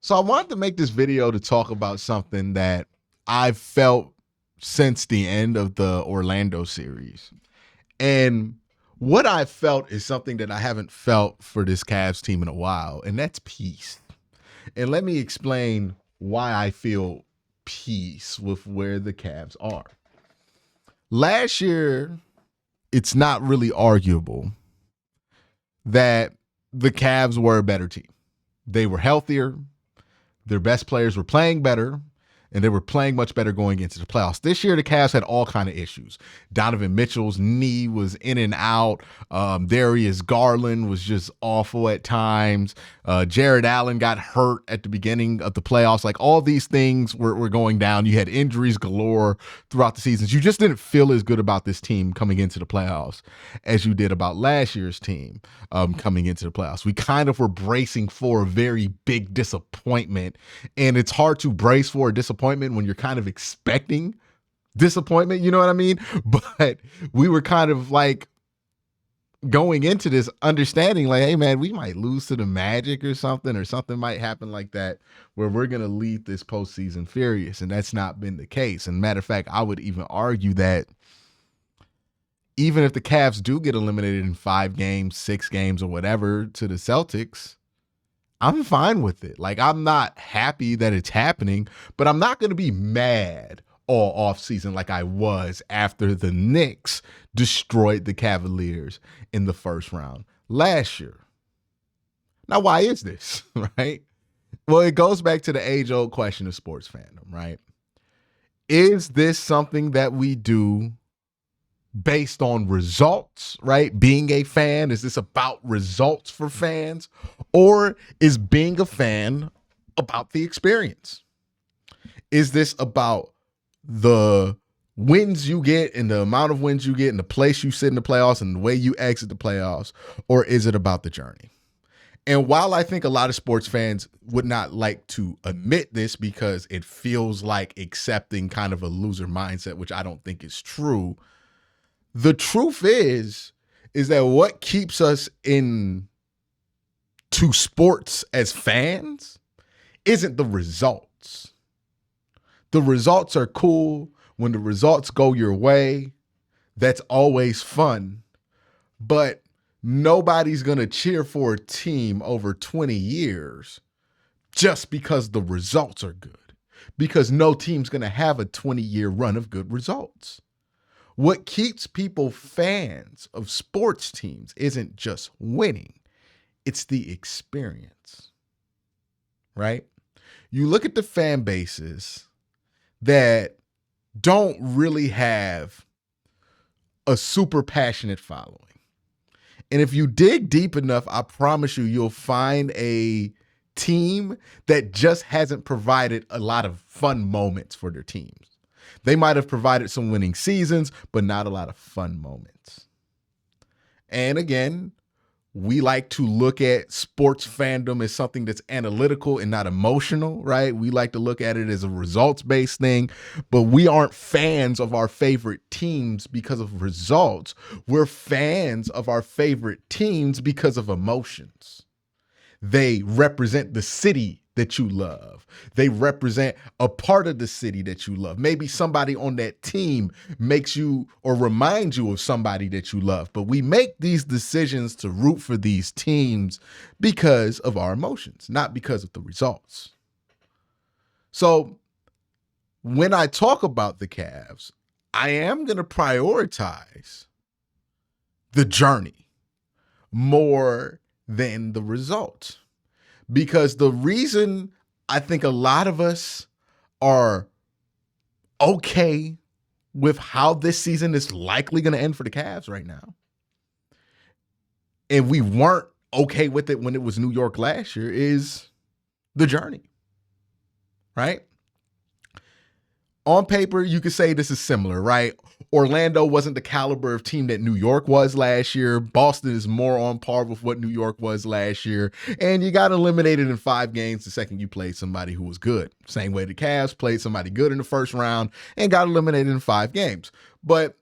So I wanted to make this video to talk about something that I've felt since the end of the Orlando series. And what I felt is something that I haven't felt for this Cavs team in a while, and that's peace. And let me explain why I feel peace with where the Cavs are. Last year, it's not really arguable that the Cavs were a better team. They were healthier, their best players were playing better, and they were playing much better going into the playoffs. This year, the Cavs had all kind of issues. Donovan Mitchell's knee was in and out. Darius Garland was just awful at times. Jared Allen got hurt at the beginning of the playoffs. Like, all these things were going down. You had injuries galore throughout the seasons. You just didn't feel as good about this team coming into the playoffs as you did about last year's team coming into the playoffs. We kind of were bracing for a very big disappointment, and it's hard to brace for a disappointment when you're kind of expecting disappointment, you know what I mean? But we were kind of like going into this understanding like, hey man, we might lose to the Magic or something might happen like that where we're going to lead this postseason furious. And that's not been the case. And matter of fact, I would even argue that even if the Cavs do get eliminated in 5 games, 6 games or whatever to the Celtics, I'm fine with it. Like, I'm not happy that it's happening, but I'm not going to be mad all offseason like I was after the Knicks destroyed the Cavaliers in the first round last year. Now, why is this, right? Well, it goes back to the age-old question of sports fandom, right? Is this something that we do based on results, right? Being a fan, is this about results for fans? Or is being a fan about the experience? Is this about the wins you get and the amount of wins you get and the place you sit in the playoffs and the way you exit the playoffs? Or is it about the journey? And while I think a lot of sports fans would not like to admit this because it feels like accepting kind of a loser mindset, which I don't think is true, the truth is that what keeps us in to sports as fans isn't the results. The results are cool. When the results go your way, that's always fun. But nobody's going to cheer for a team over 20 years just because the results are good. Because no team's going to have a 20-year run of good results. What keeps people fans of sports teams isn't just winning, it's the experience, right? You look at the fan bases that don't really have a super passionate following. And if you dig deep enough, I promise you'll find a team that just hasn't provided a lot of fun moments for their teams. They might have provided some winning seasons, but not a lot of fun moments. And again, we like to look at sports fandom as something that's analytical and not emotional, right? We like to look at it as a results-based thing, but we aren't fans of our favorite teams because of results. We're fans of our favorite teams because of emotions. They represent the city that you love. They represent a part of the city that you love. Maybe somebody on that team makes you or reminds you of somebody that you love. But we make these decisions to root for these teams because of our emotions, not because of the results. So when I talk about the Cavs, I am going to prioritize the journey more than the result. Because the reason I think a lot of us are okay with how this season is likely going to end for the Cavs right now, and we weren't okay with it when it was New York last year, is the journey, right? On paper, you could say this is similar, right? Orlando wasn't the caliber of team that New York was last year. Boston is more on par with what New York was last year. And you got eliminated in 5 games the second you played somebody who was good. Same way the Cavs played somebody good in the first round and got eliminated in 5 games. But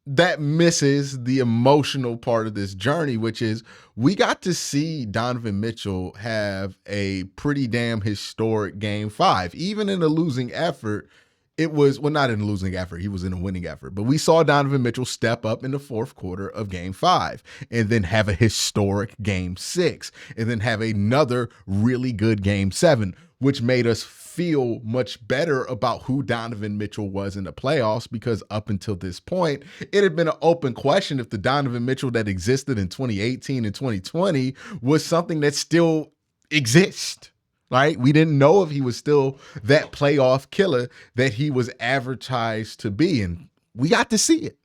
that misses the emotional part of this journey, which is we got to see Donovan Mitchell have a pretty damn historic game 5. Even in a losing effort, it was, well, not in a losing effort, he was in a winning effort, but we saw Donovan Mitchell step up in the fourth quarter of game 5 and then have a historic game 6 and then have another really good game 7, which made us feel much better about who Donovan Mitchell was in the playoffs, because up until this point, it had been an open question if the Donovan Mitchell that existed in 2018 and 2020 was something that still exists. Right? We didn't know if he was still that playoff killer that he was advertised to be. And we got to see it.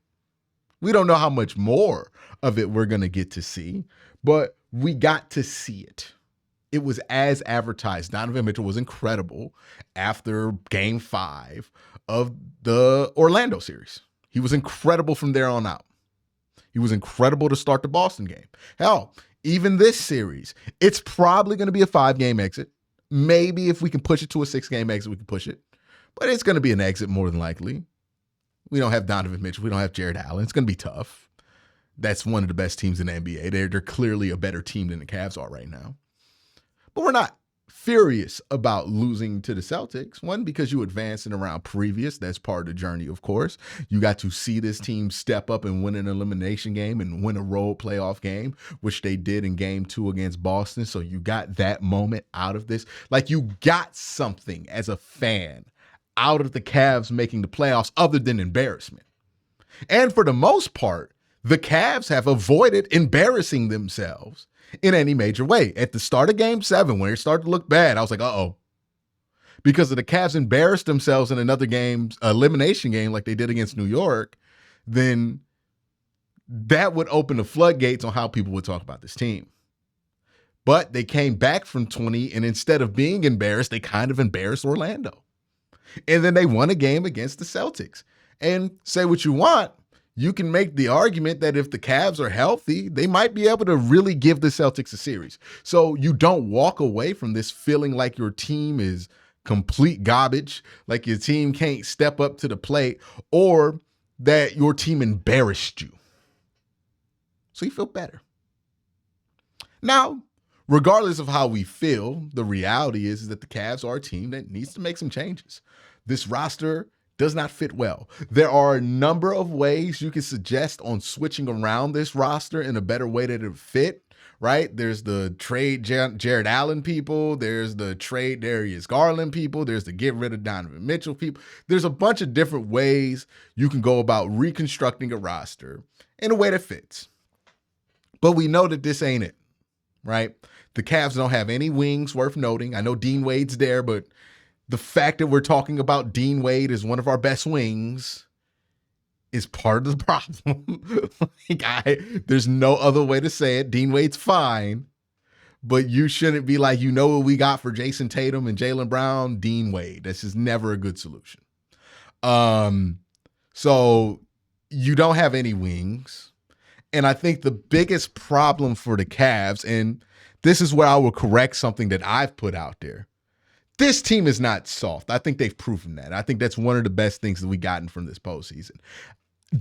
We don't know how much more of it we're going to get to see, but we got to see it. It was as advertised. Donovan Mitchell was incredible after game 5 of the Orlando series. He was incredible from there on out. He was incredible to start the Boston game. Hell, even this series, it's probably going to be a 5-game exit. Maybe if we can push it to a 6-game exit, we can push it. But it's going to be an exit more than likely. We don't have Donovan Mitchell. We don't have Jarrett Allen. It's going to be tough. That's one of the best teams in the NBA. They're clearly a better team than the Cavs are right now. But we're not furious about losing to the Celtics. One, because you advanced in a round previous. That's part of the journey, of course. You got to see this team step up and win an elimination game and win a road playoff game, which they did in game 2 against Boston. So you got that moment out of this. Like, you got something as a fan out of the Cavs making the playoffs other than embarrassment. And for the most part, the Cavs have avoided embarrassing themselves in any major way. At the start of game 7, when it started to look bad, I was like, uh-oh. Because if the Cavs embarrassed themselves in another game, elimination game like they did against New York, then that would open the floodgates on how people would talk about this team. But they came back from 20, and instead of being embarrassed, they kind of embarrassed Orlando. And then they won a game against the Celtics. And say what you want, you can make the argument that if the Cavs are healthy, they might be able to really give the Celtics a series. So you don't walk away from this feeling like your team is complete garbage, like your team can't step up to the plate, or that your team embarrassed you. So you feel better. Now, regardless of how we feel, the reality is that the Cavs are a team that needs to make some changes. This roster does not fit well. There are a number of ways you can suggest on switching around this roster in a better way that it fit, right? There's the trade Jarrett Allen people. There's the trade Darius Garland people. There's the get rid of Donovan Mitchell people. There's a bunch of different ways you can go about reconstructing a roster in a way that fits. But we know that this ain't it, right? The Cavs don't have any wings worth noting. I know Dean Wade's there, but the fact that we're talking about Dean Wade as one of our best wings is part of the problem. There's no other way to say it. Dean Wade's fine, but you shouldn't be like, you know what we got for Jason Tatum and Jaylen Brown? Dean Wade. This is never a good solution. So you don't have any wings. And I think the biggest problem for the Cavs, and this is where I will correct something that I've put out there, this team is not soft. I think they've proven that. I think that's one of the best things that we've gotten from this postseason.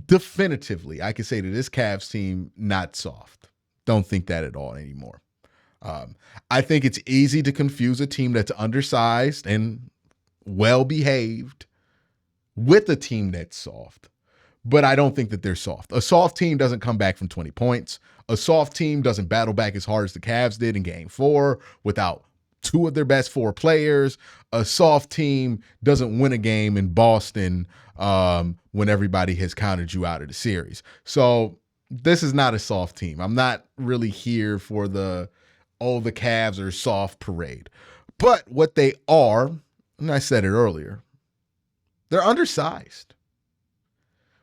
Definitively, I can say that this Cavs team, not soft. Don't think that at all anymore. I think it's easy to confuse a team that's undersized and well-behaved with a team that's soft. But I don't think that they're soft. A soft team doesn't come back from 20 points. A soft team doesn't battle back as hard as the Cavs did in game 4 without 2 of their best 4 players. A soft team doesn't win a game in Boston when everybody has counted you out of the series. So this is not a soft team. I'm not really here for the Cavs are soft parade. But what they are, and I said it earlier, they're undersized.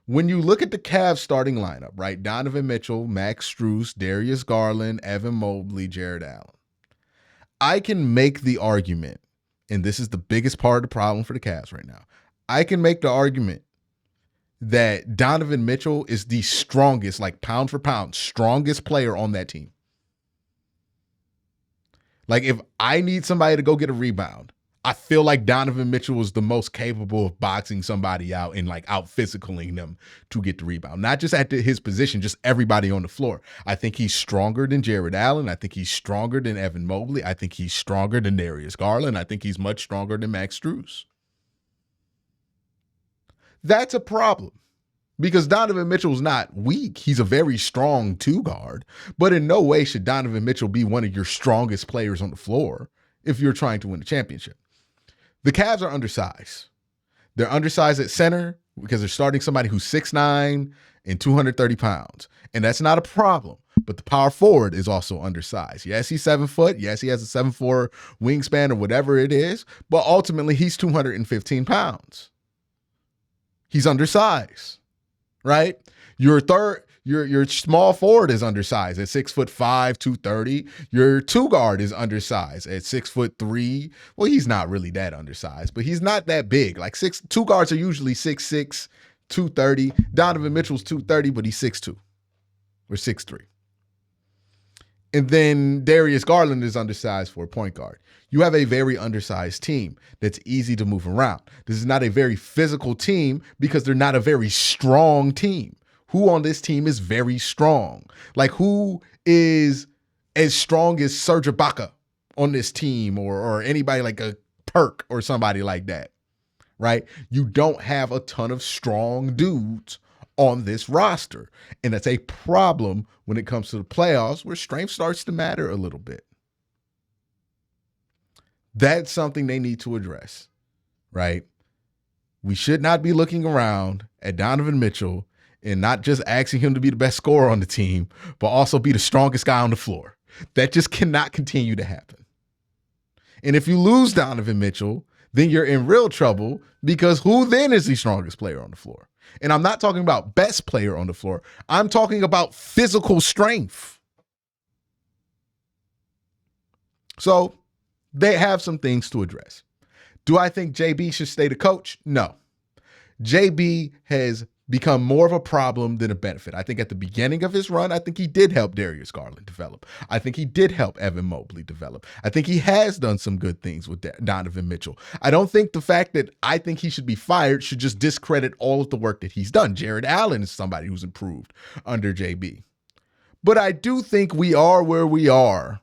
When you look at the Cavs starting lineup, right? Donovan Mitchell, Max Strus, Darius Garland, Evan Mobley, Jarrett Allen. I can make the argument, and this is the biggest part of the problem for the Cavs right now. I can make the argument that Donovan Mitchell is the strongest, like pound for pound, strongest player on that team. Like if I need somebody to go get a rebound, I feel like Donovan Mitchell was the most capable of boxing somebody out and like out physicaling them to get the rebound. Not just at his position, just everybody on the floor. I think he's stronger than Jared Allen. I think he's stronger than Evan Mobley. I think he's stronger than Darius Garland. I think he's much stronger than Max Strus. That's a problem because Donovan Mitchell's not weak. He's a very strong two guard, but in no way should Donovan Mitchell be one of your strongest players on the floor if you're trying to win a championship. The Cavs are undersized. They're undersized at center because they're starting somebody who's 6'9" and 230 pounds. And that's not a problem. But the power forward is also undersized. Yes, he's 7 foot. Yes, he has a 7'4" wingspan or whatever it is. But ultimately, he's 215 pounds. He's undersized, right? Your small forward is undersized at 6'5", 230. Your two guard is undersized at 6'3". Well, he's not really that undersized, but he's not that big. Like two guards are usually 6'6", 230. Donovan Mitchell's 230, but he's 6'2" or 6'3". And then Darius Garland is undersized for a point guard. You have a very undersized team that's easy to move around. This is not a very physical team because they're not a very strong team. Who on this team is very strong? Like who is as strong as Serge Ibaka on this team or anybody like a Perk or somebody like that, right? You don't have a ton of strong dudes on this roster. And that's a problem when it comes to the playoffs where strength starts to matter a little bit. That's something they need to address, right? We should not be looking around at Donovan Mitchell and not just asking him to be the best scorer on the team, but also be the strongest guy on the floor. That just cannot continue to happen. And if you lose Donovan Mitchell, then you're in real trouble because who then is the strongest player on the floor? And I'm not talking about best player on the floor. I'm talking about physical strength. So they have some things to address. Do I think JB should stay the coach? No. JB has become more of a problem than a benefit. I think at the beginning of his run, I think he did help Darius Garland develop. I think he did help Evan Mobley develop. I think he has done some good things with Donovan Mitchell. I don't think the fact that I think he should be fired should just discredit all of the work that he's done. Jared Allen is somebody who's improved under JB. But I do think we are where we are.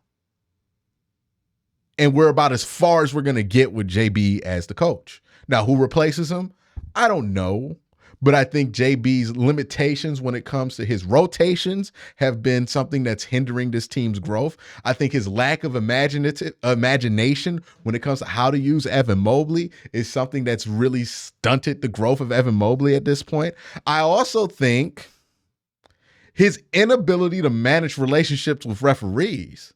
And we're about as far as we're going to get with JB as the coach. Now, who replaces him? I don't know. But I think JB's limitations when it comes to his rotations have been something that's hindering this team's growth. I think his lack of imagination when it comes to how to use Evan Mobley is something that's really stunted the growth of Evan Mobley at this point. I also think his inability to manage relationships with referees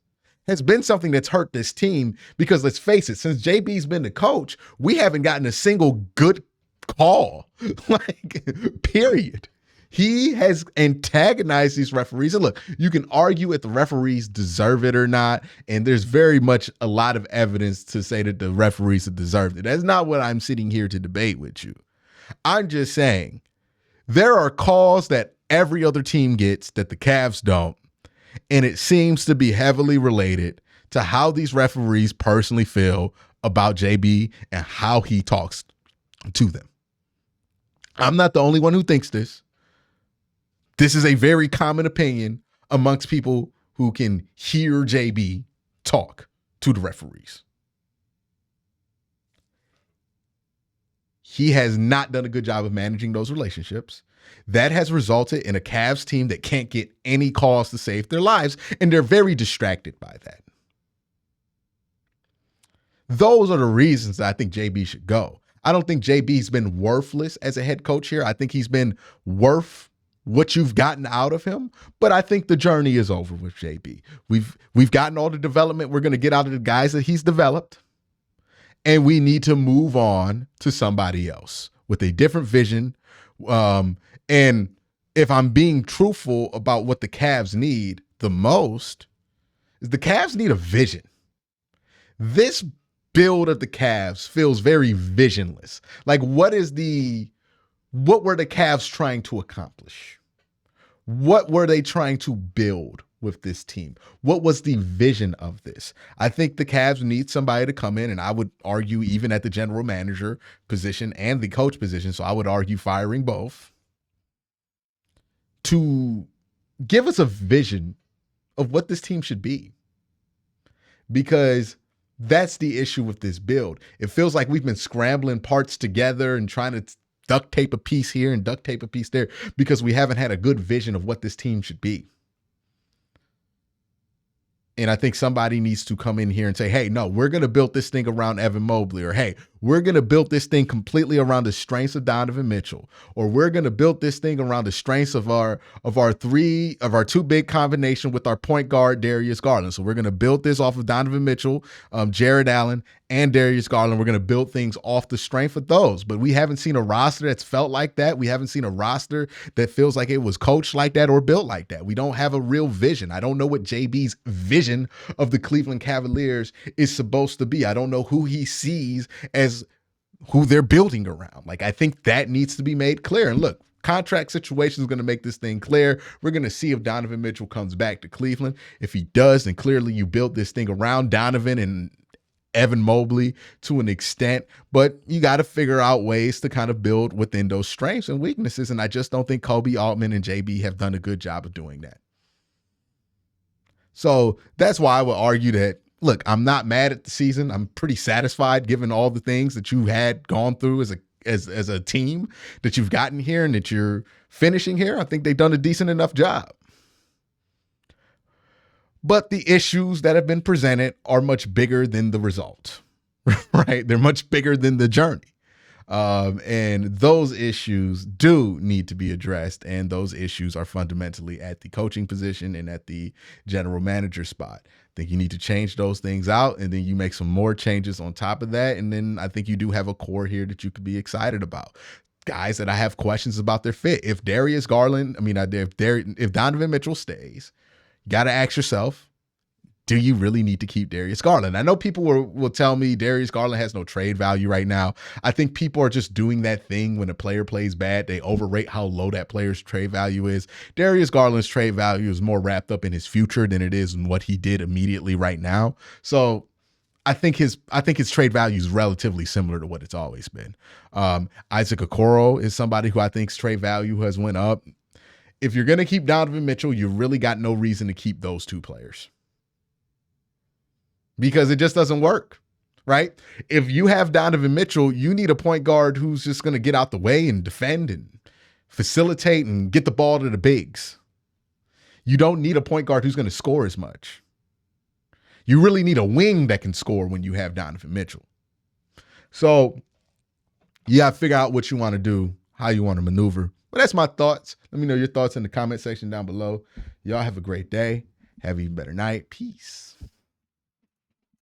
has been something that's hurt this team because let's face it, since JB's been the coach, we haven't gotten a single good call, like, period. He has antagonized these referees. And look, you can argue if the referees deserve it or not, and there's very much a lot of evidence to say that the referees have deserved it. That's not what I'm sitting here to debate with you. I'm just saying there are calls that every other team gets that the Cavs don't, and it seems to be heavily related to how these referees personally feel about JB and how he talks to them. I'm not the only one who thinks this. This is a very common opinion amongst people who can hear JB talk to the referees. He has not done a good job of managing those relationships. That has resulted in a Cavs team that can't get any calls to save their lives, and they're very distracted by that. Those are the reasons that I think JB should go. I don't think JB's been worthless as a head coach here. I think he's been worth what you've gotten out of him, but I think the journey is over with JB. We've gotten all the development we're going to get out of the guys that he's developed, and we need to move on to somebody else with a different vision. And if I'm being truthful about what the Cavs need the most, is the Cavs need a vision. This build of the Cavs feels very visionless. Like, what were the Cavs trying to accomplish? What were they trying to build with this team? What was the vision of this? I think the Cavs need somebody to come in, and I would argue even at the general manager position and the coach position, so I would argue firing both, to give us a vision of what this team should be. Because that's the issue with this build. It feels like we've been scrambling parts together and trying to duct tape a piece here and duct tape a piece there because we haven't had a good vision of what this team should be. And I think somebody needs to come in here and say, hey, no, we're going to build this thing around Evan Mobley, or hey, we're going to build this thing completely around the strengths of Donovan Mitchell, or we're going to build this thing around the strengths of our two big combination with our point guard, Darius Garland. So we're going to build this off of Donovan Mitchell, Jared Allen, and Darius Garland. We're going to build things off the strength of those. But we haven't seen a roster that's felt like that. We haven't seen a roster that feels like it was coached like that or built like that. We don't have a real vision. I don't know what JB's vision of the Cleveland Cavaliers is supposed to be. I don't know who he sees as who they're building around. Like, I think that needs to be made clear. And look, contract situation is going to make this thing clear. We're going to see if Donovan Mitchell comes back to Cleveland. If he does, then clearly you built this thing around Donovan and Evan Mobley to an extent, but you got to figure out ways to kind of build within those strengths and weaknesses. And I just don't think Kobe Altman and JB have done a good job of doing that. So that's why I would argue that, look, I'm not mad at the season. I'm pretty satisfied given all the things that you had gone through as a team that you've gotten here and that you're finishing here. I think they've done a decent enough job. But the issues that have been presented are much bigger than the result, right? They're much bigger than the journey. And those issues do need to be addressed. And those issues are fundamentally at the coaching position and at the general manager spot. I think you need to change those things out, and then you make some more changes on top of that. And then I think you do have a core here that you could be excited about. Guys that I have questions about their fit. If Donovan Mitchell stays, you got to ask yourself, do you really need to keep Darius Garland? I know people will tell me Darius Garland has no trade value right now. I think people are just doing that thing when a player plays bad. They overrate how low that player's trade value is. Darius Garland's trade value is more wrapped up in his future than it is in what he did immediately right now. So I think his trade value is relatively similar to what it's always been. Isaac Okoro is somebody who I think's trade value has went up. If you're going to keep Donovan Mitchell, you really got no reason to keep those two players because it just doesn't work, right? If you have Donovan Mitchell, you need a point guard who's just going to get out the way and defend and facilitate and get the ball to the bigs. You don't need a point guard who's going to score as much. You really need a wing that can score when you have Donovan Mitchell. So you got to figure out what you want to do, how you want to maneuver. But that's my thoughts. Let me know your thoughts in the comment section down below. Y'all have a great day. Have an even better night. Peace.